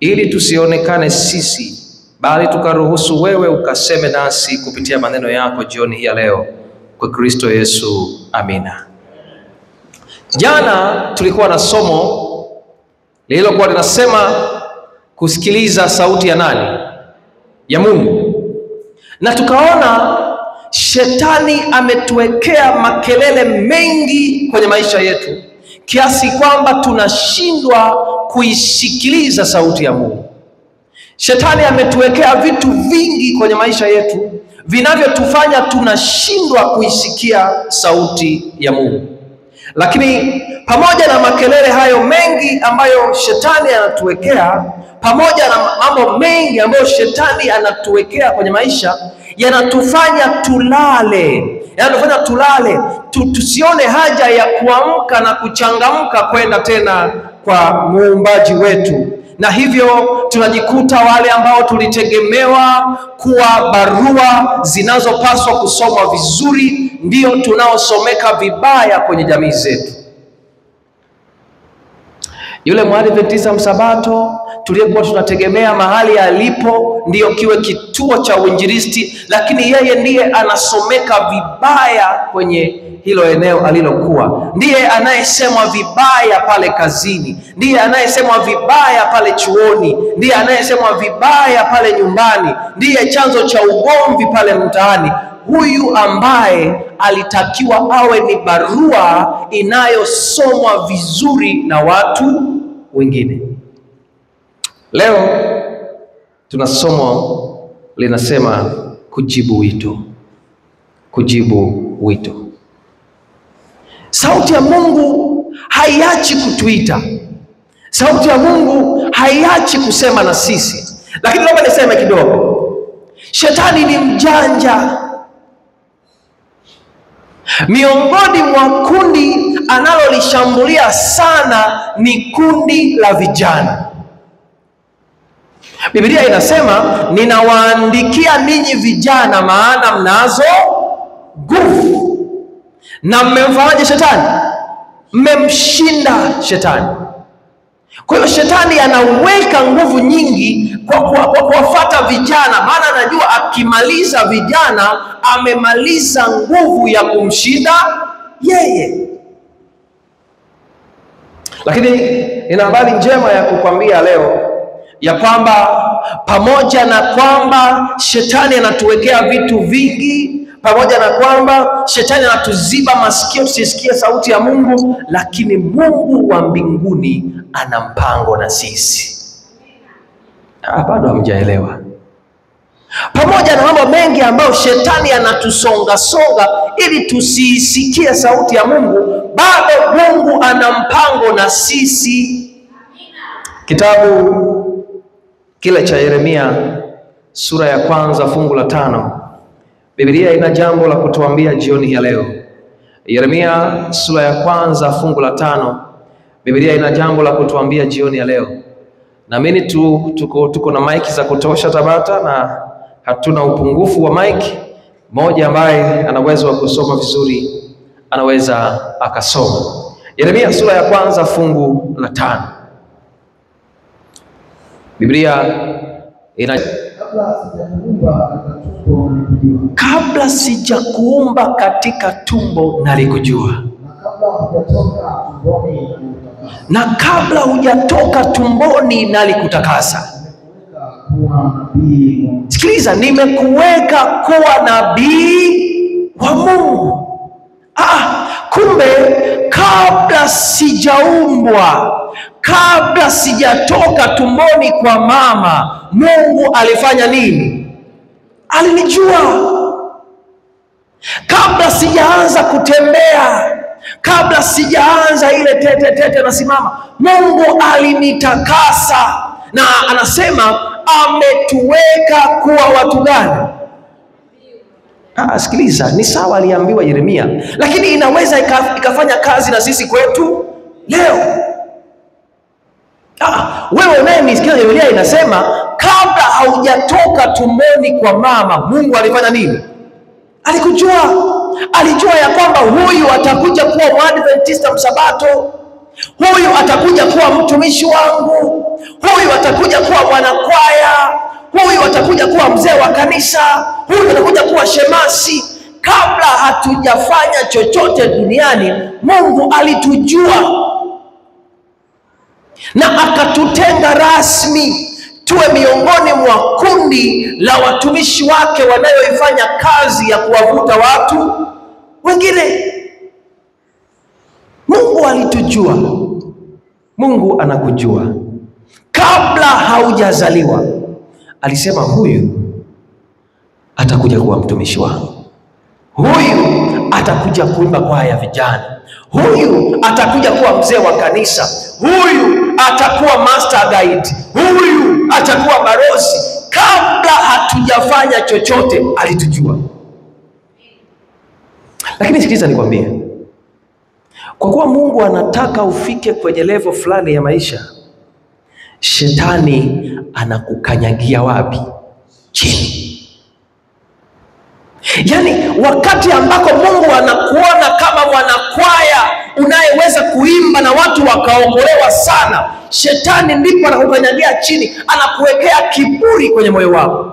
ili tusionekane sisi, bali tukaruhusu wewe ukaseme nasi kupitia maneno yako jioni hii ya leo, kwa Kristo Yesu, amina. Jana tulikuwa na somo lililokuwa linasema kusikiliza sauti ya nani? Ya Mungu. Na tukaona shetani ametuwekea makelele mengi kwenye maisha yetu kiasi kwamba tunashindwa kuisikiliza sauti ya Mungu. Shetani ametuwekea vitu vingi kwenye maisha yetu vinavyotufanya tunashindwa kuisikia sauti ya Mungu. Lakini pamoja na makelele hayo mengi ambayo shetani anatuwekea, pamoja na mambo mengi ambayo shetani anatuwekea kwenye maisha, yanatufanya tulale, tusione haja ya kuamka na kuchangamka kwenda tena kwa muumbaji wetu. Na hivyo tunajikuta wale ambao tulitegemewa kuwa barua zinazopaswa kusomwa vizuri ndio tunaosomeka vibaya kwenye jamii zetu. Yule Mwadventista msabato tuliyekuwa tunategemea mahali alipo ndiyo kiwe kituo cha uinjilisti, lakini yeye ndiye anasomeka vibaya kwenye hilo eneo alilokuwa. Ndiye anayesemwa vibaya pale kazini, ndiye anayesemwa vibaya pale chuoni, ndiye anayesemwa vibaya pale nyumbani, ndiye chanzo cha ugomvi pale mtaani. Huyu ambaye alitakiwa awe ni barua inayosomwa vizuri na watu wengine. Leo tuna somo linasema kujibu wito. Kujibu wito. Sauti ya Mungu haiachi kutuita. Sauti ya Mungu haiachi kusema na sisi. Lakini labda niseme kidogo. Shetani ni mjanja. Miongoni mwa kundi analolishambulia sana ni kundi la vijana. Biblia inasema, ninawaandikia ninyi vijana maana mnazo nguvu. Na mmemfanyaje shetani? Mmemshinda shetani. Kwa hiyo shetani anaweka nguvu nyingi kwa kuwafuata vijana, maana anajua akimaliza vijana amemaliza nguvu ya kumshinda yeye. Lakini nina habari njema ya kukwambia leo ya kwamba pamoja na kwamba shetani anatuwekea vitu vingi, pamoja na kwamba shetani anatuziba masikio tusisikie sauti ya Mungu, lakini Mungu wa mbinguni ana mpango na sisi. Bado hamjaelewa. Pamoja na mambo mengi ambayo shetani anatusonga ili tusisikie sauti ya Mungu, bado Mungu ana mpango na sisi. Kitabu kile cha Yeremia sura ya 1 fungu la 5. Biblia ina jambo la kutuambia jioni ya leo. Yeremia sura ya 1 fungu la 5. Biblia ina jambo la kutuambia jioni ya leo. Naamini tuko na maiki za kutosha Tabata, na hatuna upungufu wa maiki. Mmoja ambaye ana uwezo wa kusoma vizuri anaweza akasoma. Yeremia sura ya 1 fungu la 5. Biblia ina kabla sijakuumba katika tumbo nalikujua, na kabla hujatoka tumboni nalikutakasa. Sikiliza, nimekuweka kuwa nabii wa Mungu. Kumbe kabla sijaumbwa, kabla sijatoka tumboni kwa mama, Mungu alifanya nini? Alinijua. Kabla sijaanza kutembea, kabla sijaanza ile tete nasimama, Mungu alinitakasa. Na anasema ametuweka kuwa watu gani? Sikiliza, ni sawa aliambiwa Yeremia, lakini inaweza ikafanya kazi na sisi kwetu leo. Wewe unayemsikia Biblia inasema kabla haujatoka tumboni kwa mama, Mungu alifanya nini? Alikujua. Alijua ya kwamba huyu atakuja kuwa Mwadventista msabato, huyu atakuja kuwa mtumishi wangu, huyu atakuja kuwa atakuja kuwa mzee wa kanisa, huyu atakuja kuwa shemasi. Kabla hatujafanya chochote duniani, Mungu alitujua na akatutenga rasmi tuwe miongoni mwa kundi la watumishi wake wanayoifanya kazi ya kuwavuta watu wengine. Mungu alitujua. Mungu anakujua. Kabla haujazaliwa alisema huyu atakuja kuwa mtumishi wangu, huyu atakuja kuimba kwaya ya vijana, huyu atakuja kuwa mzee wa kanisa, huyu atakuwa master guide, huyu atakuwa barozi. Kabla hatujafanya chochote alitujua. Lakini sikiliza nikwambie, kwa kuwa Mungu anataka ufike kwenye level fulani ya maisha, shetani anakukanyagia wapi? Chini. Yaani wakati ambako Mungu anakuona kama mwanakwaya unayeweza kuimba na watu wakaokolewa sana, shetani ndipo anakukanyagia chini, anakuwekea kiburi kwenye moyo wako.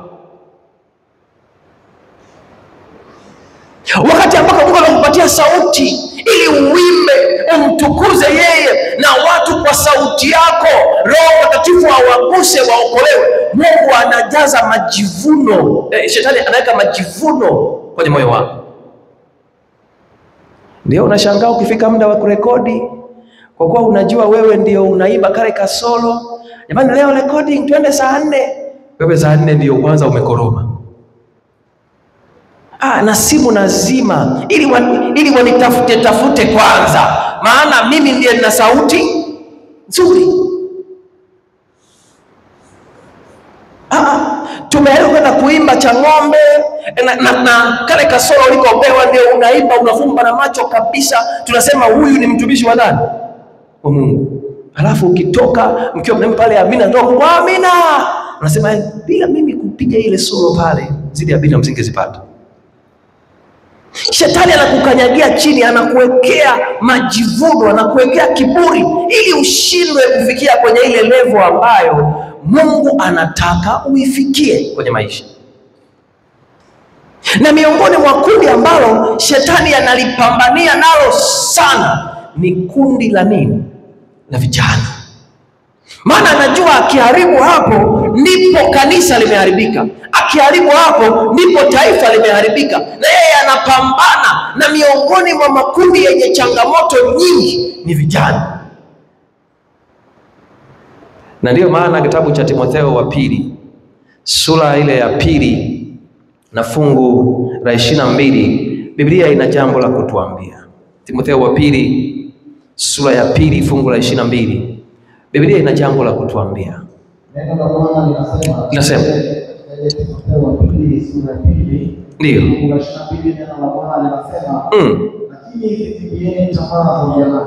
Wakati ambako Mungu anakupatia sauti ili uimbe, umtukuze yeye, na watu kwa sauti yako Roho Mtakatifu awaguse waokolewe, Mungu anajaza majivuno. Shetani anaweka majivuno kwenye moyo wako. Ndio unashangaa ukifika muda wa kurekodi, kwa kuwa unajua wewe ndio unaimba kale kasolo, jamani leo recording twende saa 4, wewe saa 4 ndio kwanza umekoroma. Na simu nazima ili wanitafute kwanza, maana mimi ndiye nina sauti nzuri. Tumeelewa kwenda kuimba cha ng'ombe na kale kasoro ulikopewa ndio unaimba, unafumba na macho kabisa. Tunasema huyu ni mtumishi wa nani? Wa Mungu. Alafu ukitoka mkiwa mnaimba pale amina, ndio kwa amina, unasema bila mimi kupiga ile solo pale zile amina msingezipata. Shetani anakukanyagia chini, anakuwekea majivuno, anakuwekea kiburi ili ushindwe kufikia kwenye ile level ambayo Mungu anataka uifikie kwenye maisha. Na miongoni mwa kundi ambalo shetani analipambania nalo sana ni kundi la nini? La vijana. Maana anajua akiharibu hapo ndipo kanisa limeharibika, akiharibu hapo ndipo taifa limeharibika, na yeye anapambana. Na miongoni mwa makundi yenye changamoto nyingi ni vijana. Na ndiyo maana kitabu cha Timotheo wa pili sura ile ya 2 na fungu la 22, Biblia ina jambo la kutuambia. Timotheo wa pili sura ya 2 fungu la 22, Biblia ina jambo la kutuambia. Neno la Bwana linasema Timotheo wa pili sura ya 2 ndio fungu la 22, neno la Bwana linasema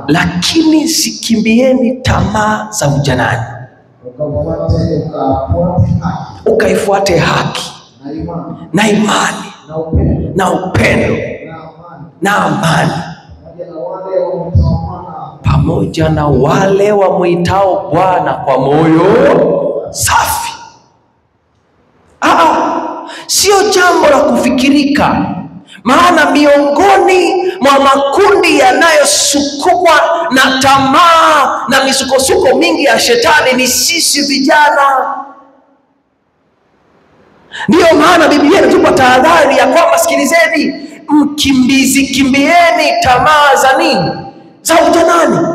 lakini sikimbieni tamaa za ujanani, ukaifuate haki na imani na upendo na amani, pamoja na wale wamwitao Bwana kwa moyo safi. Sio jambo la kufikirika, maana miongoni mwa makundi yanayosukumwa na tamaa na misukosuko mingi ya shetani ni sisi vijana. Ndiyo maana Biblia inatupa tahadhari ya kwamba sikilizeni, kimbieni tamaa za nini? Za ujanani.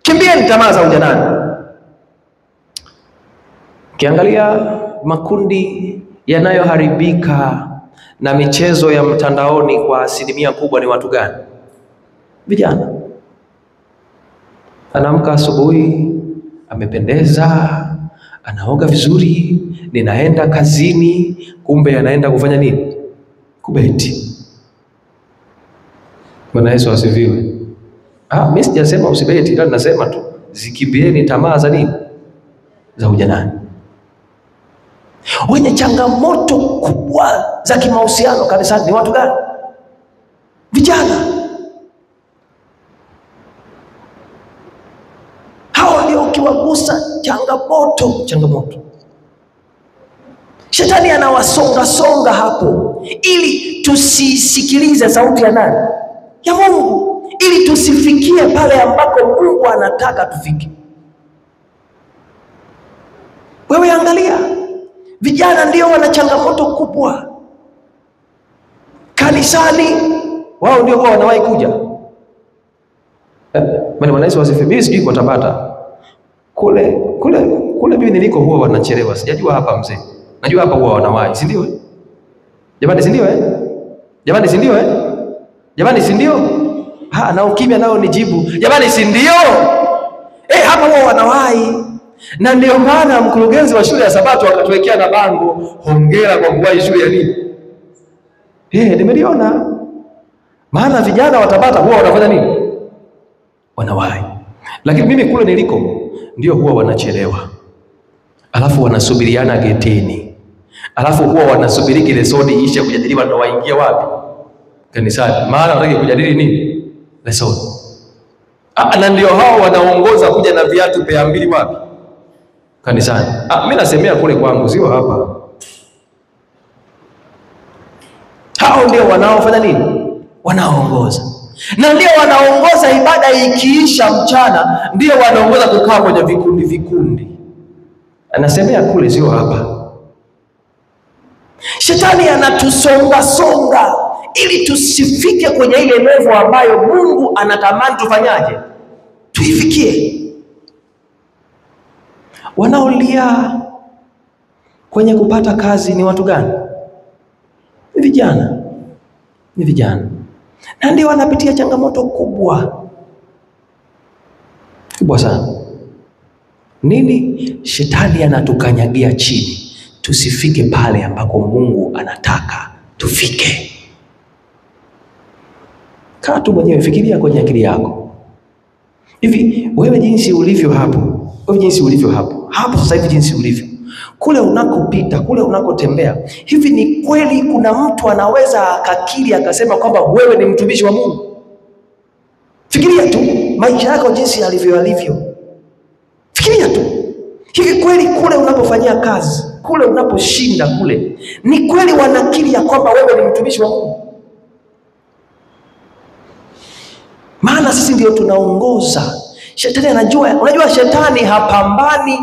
Kimbieni tamaa za ujanani. Ukiangalia makundi yanayoharibika na michezo ya mtandaoni kwa asilimia kubwa ni watu gani? Vijana. Anaamka asubuhi, amependeza, anaoga vizuri, ninaenda kazini, kumbe anaenda kufanya nini? Kubeti. Bwana Yesu asifiwe. Mimi sijasema usibeti, ila nasema tu zikimbieni tamaa za nini? Za ujanani. Wenye changamoto kubwa za kimahusiano kanisani ni watu gani? Vijana. Hao ndio ukiwagusa changamoto. Shetani anawasonga songa hapo ili tusisikilize sauti ya nani? Ya Mungu, ili tusifikie pale ambako Mungu anataka tufike. Wewe angalia, vijana ndio wana changamoto kubwa kanisani. Wao ndio huwa wanawahi kuja. Bwana Yesu asifiwe. Mimi sijui kwa Tabata. Kule mimi niliko huwa wanachelewa. Sijajua hapa mzee. Najua hapa huwa wanawahi, si ndio? Jamani, si ndio Jamani, si ndio Jamani, si ndio? Na ukimya nao nijibu. Jamani, si ndio? Hapa huwa wanawahi. Na ndio maana mkurugenzi wa shule ya Sabato akatuwekea na bango, hongera kwa kuwahi shule ya nini? Nimeliona. Maana vijana wa Tabata huwa wanafanya nini? Wanawahi. Lakini mimi kule niliko ndio huwa wanachelewa. Alafu wanasubiriana getini. Alafu huwa wanasubiri lesoni ishe kujadiliwa ndo waingia wapi? Kanisani. Maana wanataka kujadili nini? Lesoni. Na ndio hao wanaongoza kuja na viatu pea mbili wapi? Kanisani. Mimi nasemea kule kwangu, sio hapa. Hao ndio wanaofanya nini? Wanaongoza. Na ndio wanaongoza ibada ikiisha mchana, ndio wanaongoza kukaa kwenye vikundi. Anasemea kule, sio hapa. Shetani anatusonga songa ili tusifike kwenye ile level ambayo Mungu anatamani tufanyaje? Tuifikie. Wanaolia kwenye kupata kazi ni watu gani? Ni vijana. Ni vijana. Na ndio wanapitia changamoto kubwa sana. Nini? Shetani anatukanyagia chini tusifike pale ambako Mungu anataka tufike. Kaa tu mwenyewe, fikiria kwenye akili yako. Hivi wewe jinsi ulivyo hapo, hapo sasa hivi jinsi ulivyo, kule unakopita, kule unakotembea, hivi ni kweli kuna mtu anaweza akakiri akasema kwamba wewe ni mtumishi wa Mungu? Fikiria tu maisha yako jinsi yalivyo. Fikiria tu. Hivi kweli kule unapofanyia kazi, kule unaposhinda kule, ni kweli wanakiri ya kwamba wewe ni mtumishi wa Mungu? Maana sisi ndio tunaongoza. Shetani anajua, unajua shetani hapambani,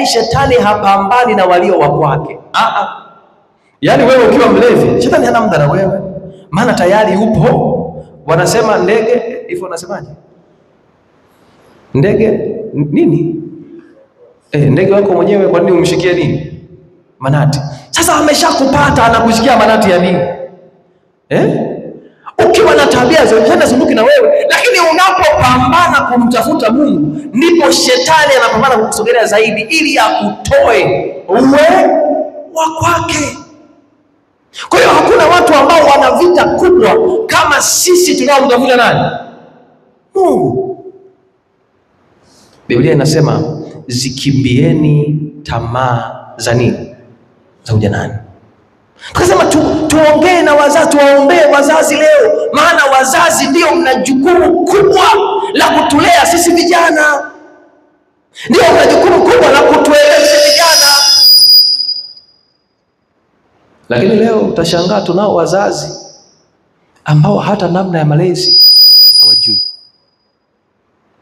shetani hapambani na walio wa kwake. Wewe ukiwa mlevi, shetani hana muda na wewe. Maana tayari upo. Wanasema ndege, hivyo wanasemaje? Ndege nini? Ndege wako mwenyewe kwa nini umshikie nini? Manati. Sasa ameshakupata, anakushikia manati ya nini? Ukiwa na tabia za shetani zunguki na wewe, lakini unapopambana kumtafuta Mungu, ndipo shetani anapambana kukusogelea zaidi ili akutoe uwe wa kwake. Kwa hiyo hakuna watu ambao wana vita kubwa kama sisi tunaomtafuta nani? Mungu. Biblia inasema zikimbieni tamaa za nini? Za ujanani. Tukasema tuongee na wazazi, tuwaombee wazazi leo, maana wazazi ndio mna jukumu kubwa la kutulea sisi vijana. Ndio mna jukumu kubwa la kutueleza vijana. Lakini leo utashangaa tunao wazazi ambao hata namna ya malezi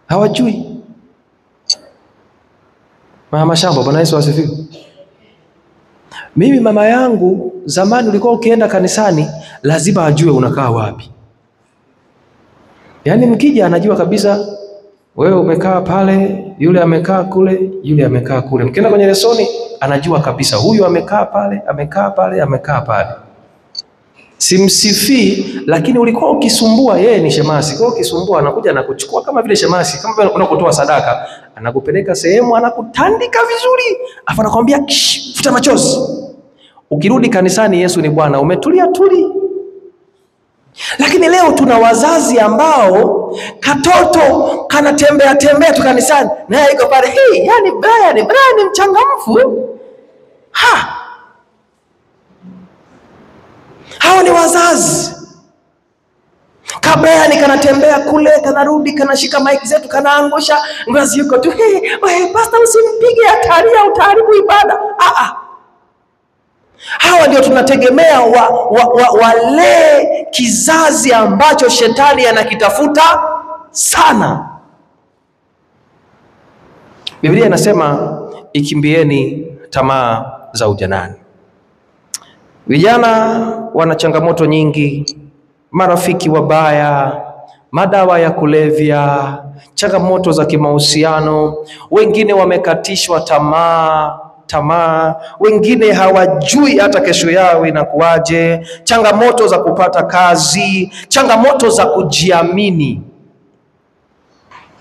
hawajui. Mama Shamba, Bwana Yesu asifiwe. Mimi mama yangu zamani, ulikuwa ukienda kanisani lazima ajue unakaa wapi. Mkija anajua kabisa wewe umekaa pale, yule amekaa kule, yule amekaa kule. Mkienda kwenye lesoni anajua kabisa huyu amekaa pale, amekaa pale, amekaa pale. Simsifii, lakini ulikuwa ukisumbua, yeye ni shemasi. Kwa ukisumbua anakuja na kuchukua kama vile shemasi, kama vile unakotoa sadaka, anakupeleka sehemu, anakutandika vizuri, afa anakuambia futa machozi. Ukirudi kanisani, Yesu ni Bwana, umetulia tuli. Lakini leo tuna wazazi ambao katoto kanatembea tu kanisani, naye yuko pale, Brian ni mchangamfu. Hao ni wazazi. Kabla kanatembea kule, kanarudi, kanashika mic zetu, kanaangusha ngazi, yuko tu, pastor usimpige, ataria, utaharibu ibada. Hawa ndio tunategemea wale kizazi ambacho shetani anakitafuta sana. Biblia inasema ikimbieni tamaa za ujanani. Vijana wana changamoto nyingi, marafiki wabaya, madawa ya kulevya, changamoto za kimahusiano, wengine wamekatishwa tamaa, wengine hawajui hata kesho yao inakuwaje, changamoto za kupata kazi, changamoto za kujiamini.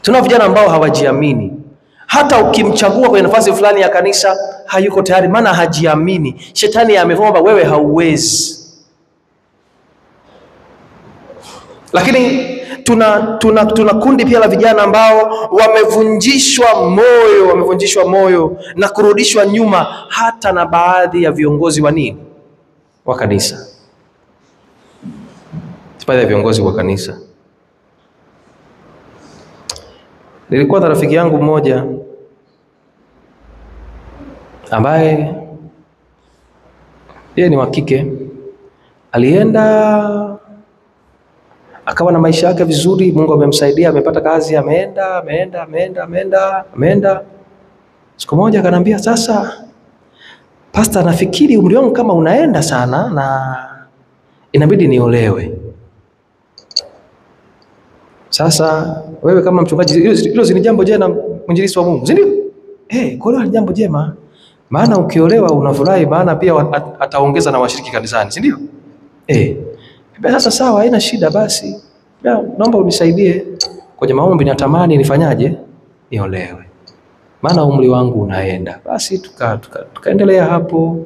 Tuna vijana ambao hawajiamini. Hata ukimchagua kwenye nafasi fulani ya kanisa hayuko tayari, maana hajiamini. Shetani amemwomba wewe hauwezi. Lakini tuna kundi pia la vijana ambao wamevunjishwa moyo na kurudishwa nyuma hata na baadhi ya viongozi wa kanisa. Baadhi ya viongozi wa kanisa. Nilikuwa na rafiki yangu mmoja ambaye yeye ni wa kike, alienda akawa na maisha yake vizuri, Mungu amemsaidia, amepata kazi, ameenda. Siku moja akaniambia, sasa pastor, nafikiri umri wangu kama unaenda sana na inabidi niolewe. Sasa wewe kama mchungaji, hilo ni jambo jema, mwinjilisti wa Mungu, si ndio? Kuolewa ni jambo jema, maana ukiolewa unafurahi, maana pia ataongeza na washiriki kanisani, si ndio? Sasa sawa, haina shida, basi naomba unisaidie kwenye maombi, natamani nifanyaje, niolewe, maana umri wangu unaenda. Basi tukaendelea hapo,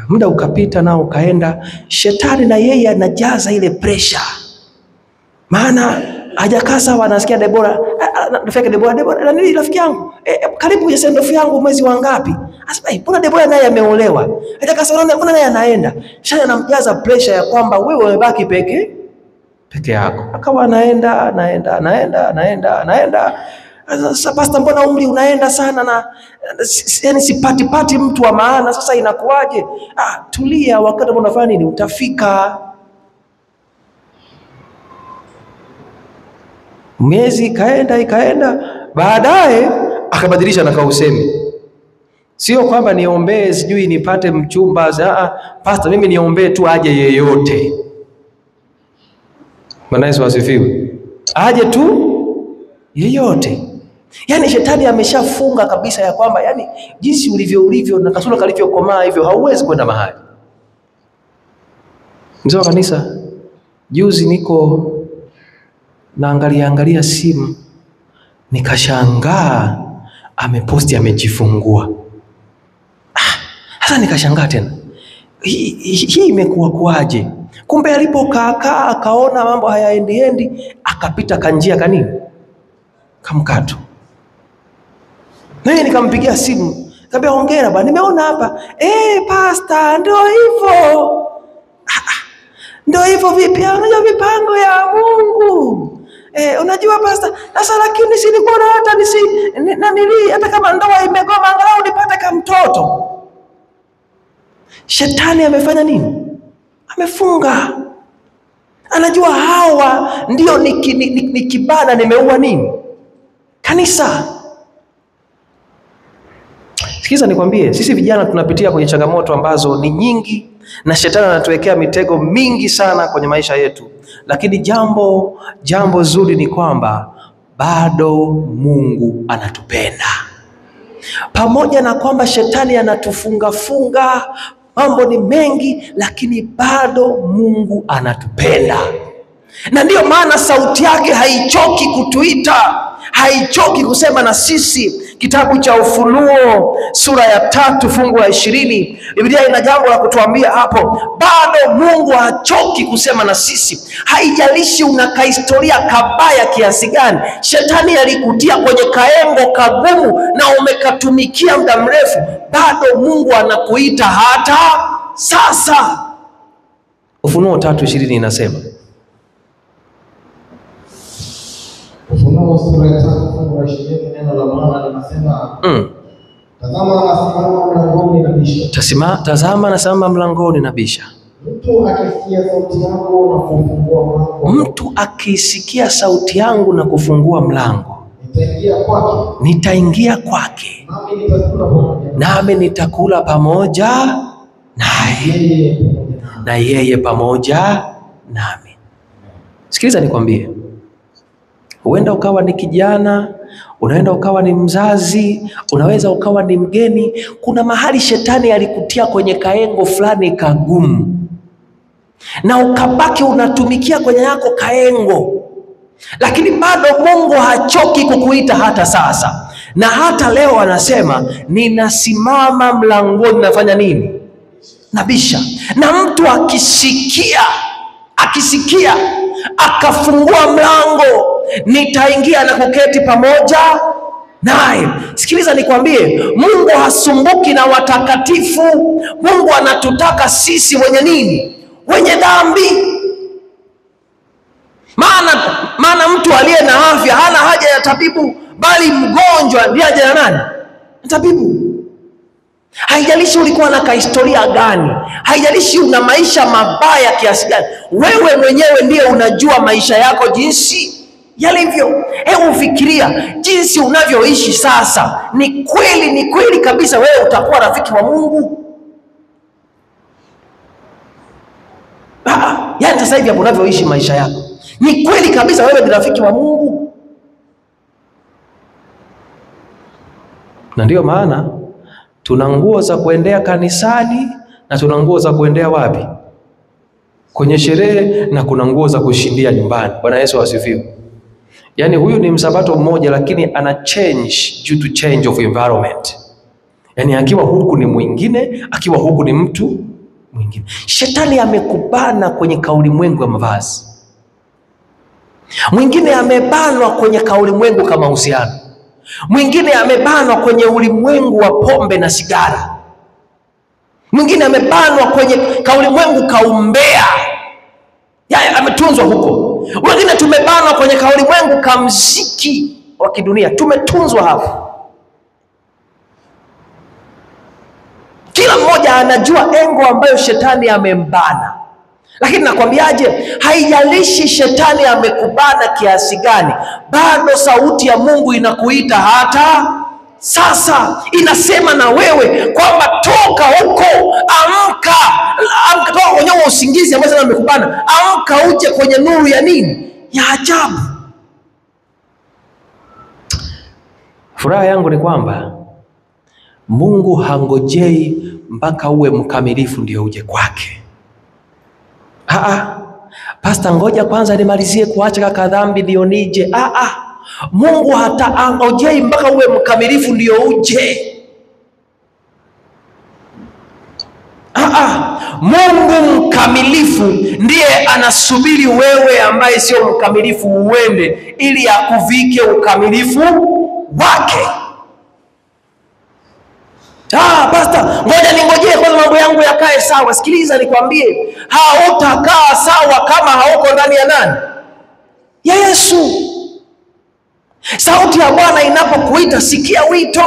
muda ukapita nao ukaenda. Shetani na yeye anajaza ile pressure, maana hajakaa sawa, anasikia Debora, na nini rafiki yangu, karibu ya sendofu yangu mwezi wa ngapi? Asibai, mbona Debora naye ameolewa? Hajakaa sawa, mbona naye anaenda? Shetani anamjaza pressure ya kwamba wewe umebaki peke yako. Akawa anaenda. Sasa pastor, mbona umri unaenda sana na yani sipati mtu wa maana, sasa inakuwaje? Tulia, wakati unafanya nini utafika. Miezi ikaenda, baadaye akabadilisha na kausemi. Sio kwamba niombee sijui nipate mchumba, pastor, mimi niombee tu aje yeyote. Bwana Yesu asifiwe. Aje tu yeyote. Yaani shetani ameshafunga kabisa ya kwamba yani jinsi ulivyo na kasura kalivyokomaa hivyo hauwezi kwenda mahali. Mzee wa kanisa, juzi niko naangalia simu, nikashangaa ameposti amejifungua. Sasa nikashangaa tena, hii imekuwa kwaje? Kumbe alipokaa akaona mambo hayaendi, akapita kanjia kanini kamkato. Mimi nikampigia simu, nikamwambia hongera bwana, nimeona hapa. Pastor, ndio hivyo vipi? Unajua mipango ya Mungu. Unajua pastor, sasa lakini si nilikuwa hata hata kama ndoa imegoma angalau nipate kama mtoto. Shetani amefanya nini? Amefunga. Anajua hawa ndio nikibana nimeua nini? Kanisa. Sikiza nikwambie, sisi vijana tunapitia kwenye changamoto ambazo ni nyingi na shetani anatuwekea mitego mingi sana kwenye maisha yetu. Lakini jambo zuri ni kwamba bado Mungu anatupenda. Pamoja na kwamba shetani anatufunga, mambo ni mengi, lakini bado Mungu anatupenda. Na ndiyo maana sauti yake haichoki kutuita, haichoki kusema na sisi. Kitabu cha Ufunuo sura ya 3 fungu la 20, Biblia ina jambo la kutuambia hapo. Bado Mungu hachoki kusema na sisi. Haijalishi una historia kabaya kiasi gani, shetani alikutia kwenye kaengo kagumu na umekatumikia muda mrefu, bado Mungu anakuita hata sasa. Ufunuo 3:20 inasema, Ufunuo sura ya 3 fungu la 20, neno la Bwana linasema, Tazama nasimama mlangoni nabisha. Tazama nasimama mlangoni nabisha. Mtu akisikia sauti yangu na kufungua mlango. Mtu akisikia sauti yangu na kufungua mlango. Nitaingia kwake. Nami nitakula pamoja naye. Na yeye pamoja nami. Sikiliza nikwambie. Huenda ukawa ni kijana, unaenda ukawa ni mzazi, unaweza ukawa ni mgeni. Kuna mahali shetani alikutia kwenye kaengo fulani kagumu, na ukabaki unatumikia kwenye yako kaengo, lakini bado Mungu hachoki kukuita hata sasa. Na hata leo anasema ninasimama mlangoni nafanya nini? Nabisha. Na mtu akisikia akafungua mlango, nitaingia na kuketi pamoja naye. Sikiliza nikwambie, Mungu hasumbuki na watakatifu. Mungu anatutaka sisi wenye nini? Wenye dhambi. Maana mtu aliye na afya hana haja ya tabibu, bali mgonjwa ndiye haja ya nani? Tabibu. Haijalishi ulikuwa na historia gani, haijalishi una maisha mabaya kiasi gani, wewe mwenyewe ndiye unajua maisha yako jinsi yalivyo. Hebu fikiria jinsi unavyoishi sasa. Ni kweli kabisa wewe utakuwa rafiki wa Mungu? Yaani sasa hivi hapo unavyoishi maisha yako, ni kweli kabisa wewe ni rafiki wa Mungu? Na ndio maana tuna nguo za kuendea kanisani na tuna nguo za kuendea wapi? Kwenye sherehe, na kuna nguo za kushindia nyumbani. Bwana Yesu asifiwe. Yaani huyu ni msabato mmoja, lakini ana change due to change of environment. Yaani akiwa huku ni mwingine, akiwa huku ni mtu mwingine. Shetani amekubana kwenye kaulimwengu ya mavazi. Mwingine amebanwa kwenye kaulimwengu kama mahusiano. Mwingine amebanwa kwenye ulimwengu wa pombe na sigara. Mwingine amebanwa kwenye kaulimwengu kaumbea. Yaani ametunzwa huko. Wengine tumebanwa kwenye kaulimwengu ka muziki wa kidunia. Tumetunzwa hapo. Kila mmoja anajua engo ambayo shetani amembana. Lakini nakwambiaje, haijalishi shetani amekubana kiasi gani, bado sauti ya Mungu inakuita hata sasa. Inasema na wewe kwamba toka huko, amka, toka kwenye usingizi ambao sasa amekubana, amka uje kwenye nuru ya nini? Ya ajabu. Furaha yangu ni kwamba Mungu hangojei mpaka uwe mkamilifu ndio uje kwake. Pastor, ngoja kwanza nimalizie kuacha kaka dhambi ndio nije. Mungu hata angojei mpaka uwe mkamilifu ndio uje. Mungu mkamilifu ndiye anasubiri wewe ambaye sio mkamilifu uende, ili akuvike ukamilifu wake. Pastor, ngoja ningojee kwanza mambo yangu yakae sawa. Sikiliza nikwambie, hautakaa sawa kama hauko ndani ya nani? Ya Yesu. Sauti ya Bwana inapokuita, sikia wito.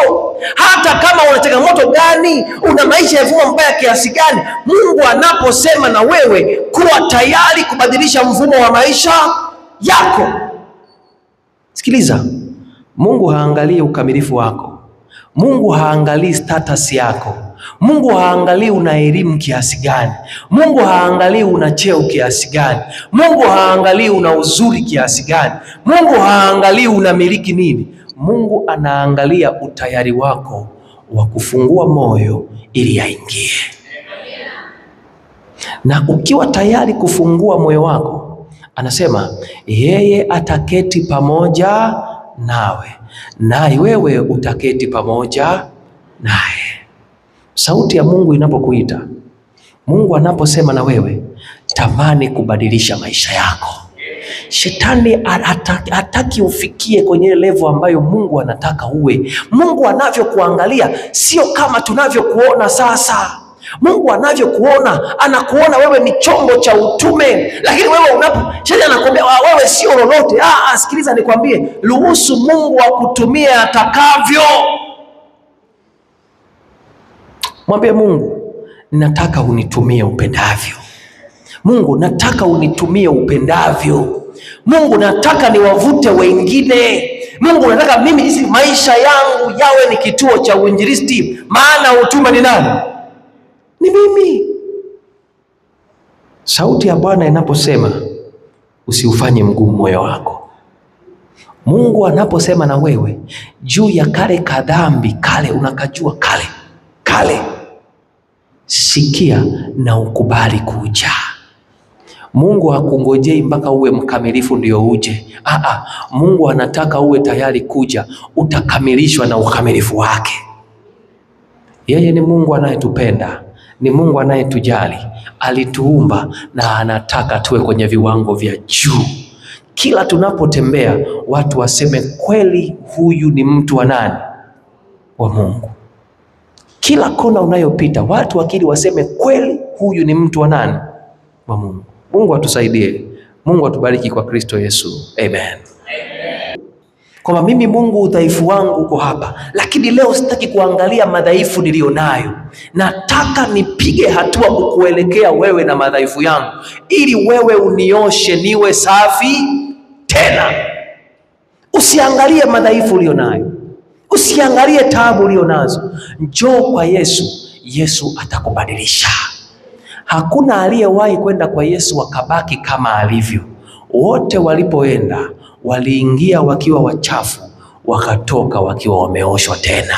Hata kama una changamoto gani, una maisha ya mfumo mbaya kiasi gani, Mungu anaposema na wewe, kuwa tayari kubadilisha mfumo wa maisha yako. Sikiliza, Mungu haangalii ukamilifu wako. Mungu haangalii status yako. Mungu haangalii una elimu kiasi gani. Mungu haangalii una cheo kiasi gani. Mungu haangalii una uzuri kiasi gani. Mungu haangalii unamiliki nini. Mungu anaangalia utayari wako wa kufungua moyo ili aingie. Na ukiwa tayari kufungua moyo wako, anasema yeye ataketi pamoja nawe, naye wewe utaketi pamoja naye. Sauti ya Mungu inapokuita, Mungu anaposema na wewe, tamani kubadilisha maisha yako. Shetani hataki ufikie kwenye level ambayo Mungu anataka uwe. Mungu anavyokuangalia sio kama tunavyokuona sasa. Mungu anavyokuona, anakuona wewe ni chombo cha utume. Lakini wewe shetani anakuambia wewe sio lolote. Sikiliza nikwambie, ruhusu Mungu akutumie atakavyo. Mwambie Mungu, nataka unitumie upendavyo. Mungu, nataka unitumie upendavyo. Mungu, nataka niwavute wengine. Mungu, nataka mimi hizi maisha yangu yawe ni kituo cha uinjilisti, maana utume ni nani? Ni mimi. Sauti ya Bwana inaposema usiufanye mgumu moyo wako. Mungu anaposema na wewe juu ya kale kadhambi, kale unakajua, kale, sikia na ukubali kuja. Mungu hakungojei mpaka uwe mkamilifu ndio uje. Mungu anataka uwe tayari kuja, utakamilishwa na ukamilifu wake. Yeye ni Mungu anayetupenda, ni Mungu anayetujali, alituumba na anataka tuwe kwenye viwango vya juu. Kila tunapotembea watu waseme kweli, huyu ni mtu wa nani? Wa Mungu. Kila kona unayopita watu wakili waseme kweli, huyu ni mtu wa nani? Wa Mungu. Mungu atusaidie. Mungu atubariki kwa Kristo Yesu. Amen. Kwa mimi Mungu, udhaifu wangu uko hapa, lakini leo sitaki kuangalia madhaifu nilionayo. Nataka nipige hatua kukuelekea wewe na madhaifu yangu, ili wewe unioshe niwe safi tena. Usiangalie madhaifu ulionayo, usiangalie taabu ulionazo. Njoo kwa Yesu, Yesu atakubadilisha. Hakuna aliyewahi kwenda kwa Yesu wakabaki kama alivyo. Wote walipoenda waliingia wakiwa wachafu, wakatoka wakiwa wameoshwa tena.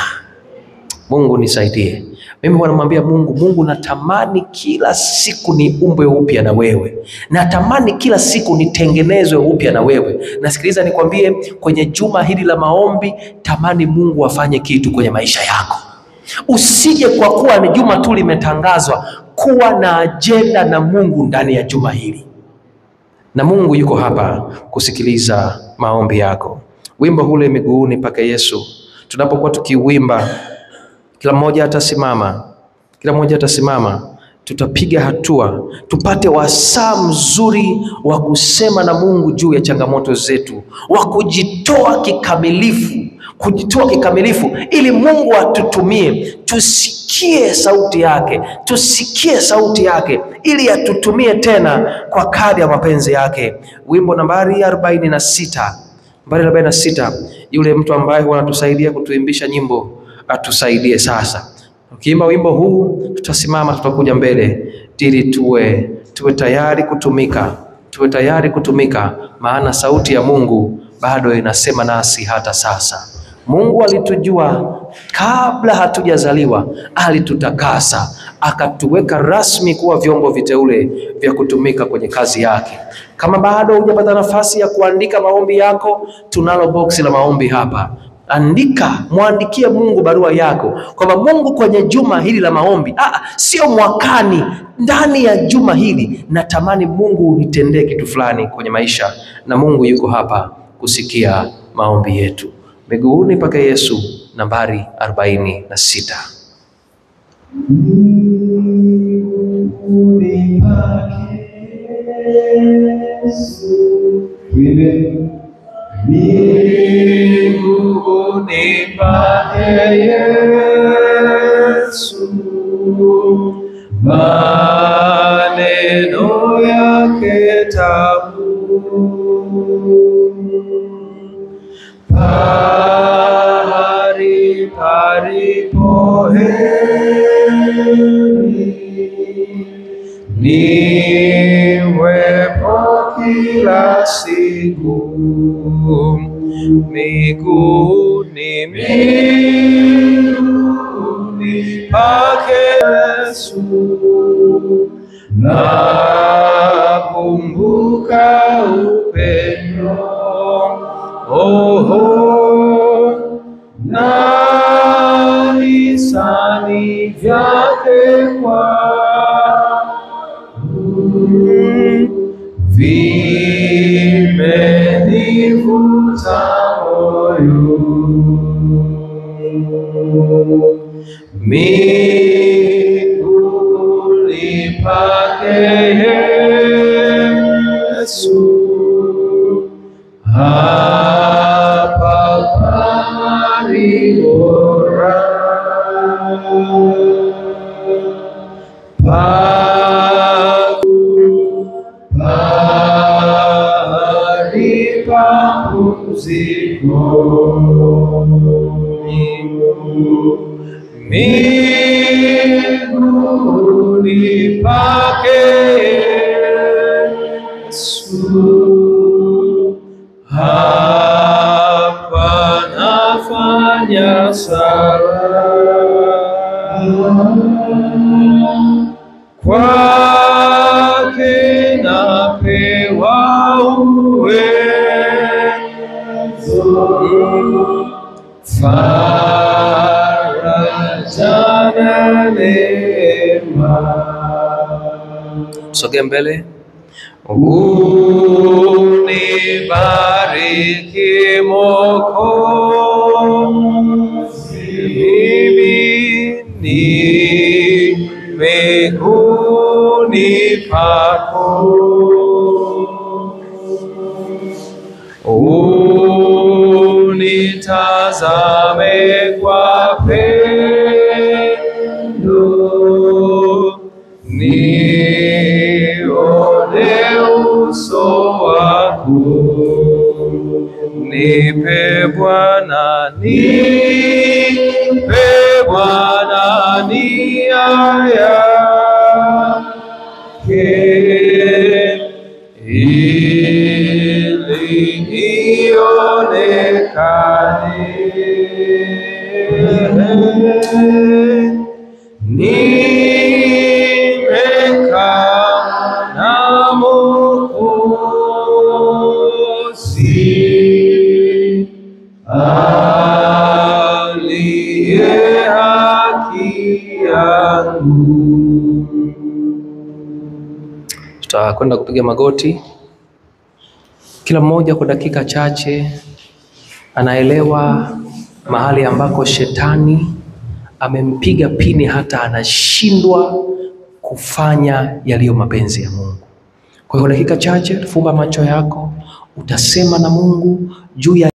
Mungu nisaidie. Mimi wanamwambia Mungu, natamani kila siku niumbwe upya na wewe. Natamani kila siku nitengenezwe upya na wewe. Nasikiliza nikwambie, kwenye juma hili la maombi, tamani Mungu afanye kitu kwenye maisha yako. Usije kwa kuwa ni juma tu limetangazwa, kuwa na ajenda na Mungu ndani ya juma hili. Na Mungu yuko hapa kusikiliza maombi yako. Wimbo ule miguuni pake Yesu, tunapokuwa tukiwimba, kila mmoja atasimama, tutapiga hatua, tupate wasaa mzuri wa kusema na Mungu juu ya changamoto zetu, wa kujitoa kikamilifu ili Mungu atutumie. Tusikie sauti yake ili atutumie tena kwa kadri ya mapenzi yake. Wimbo nambari 46. Yule mtu ambaye anatusaidia kutuimbisha nyimbo atusaidie sasa. Ukiimba wimbo huu tutasimama, tutakuja mbele ili tuwe tayari kutumika, maana sauti ya Mungu bado inasema nasi hata sasa. Mungu alitujua kabla hatujazaliwa, alitutakasa, akatuweka rasmi kuwa vyombo viteule vya kutumika kwenye kazi yake. Kama bado hujapata nafasi ya kuandika maombi yako, tunalo boksi la maombi hapa. Mwandikie Mungu barua yako kwamba Mungu, kwenye juma hili la maombi, sio mwakani, ndani ya juma hili natamani Mungu unitendee kitu fulani kwenye maisha, na Mungu yuko hapa kusikia maombi yetu. Miguuni pake Yesu, nambari 46. Miguuni pake Yesu, miguuni pake Yesu, maneno yake tamu, pahali palipo heri, niwepo kila siku. Miguuni pake Yesu, nakumbuka upendo, na hisani vyake vimenivuta moyo. Miguuni pake Yesu, hapa pali bora. Pahali pa pumziko, miguuni pake Yesu, hapa nafanya sala, kwake napewa uwezo, faraja na neema. Sogea mbele. Unibariki Mwokozi, mimi ni miguuni pako. Unitazame kwa pendo, nione uso wako. Nipe Bwana, nipe Bwana nia yake, ili ionekane. Nimekaa na Mwokozi, aliye haki yangu. Tutakwenda kupiga magoti, kila mmoja kwa dakika chache. Anaelewa mahali ambako shetani amempiga pini hata anashindwa kufanya yaliyo mapenzi ya Mungu. Kwa hiyo dakika chache, fumba macho yako, utasema na Mungu juu ya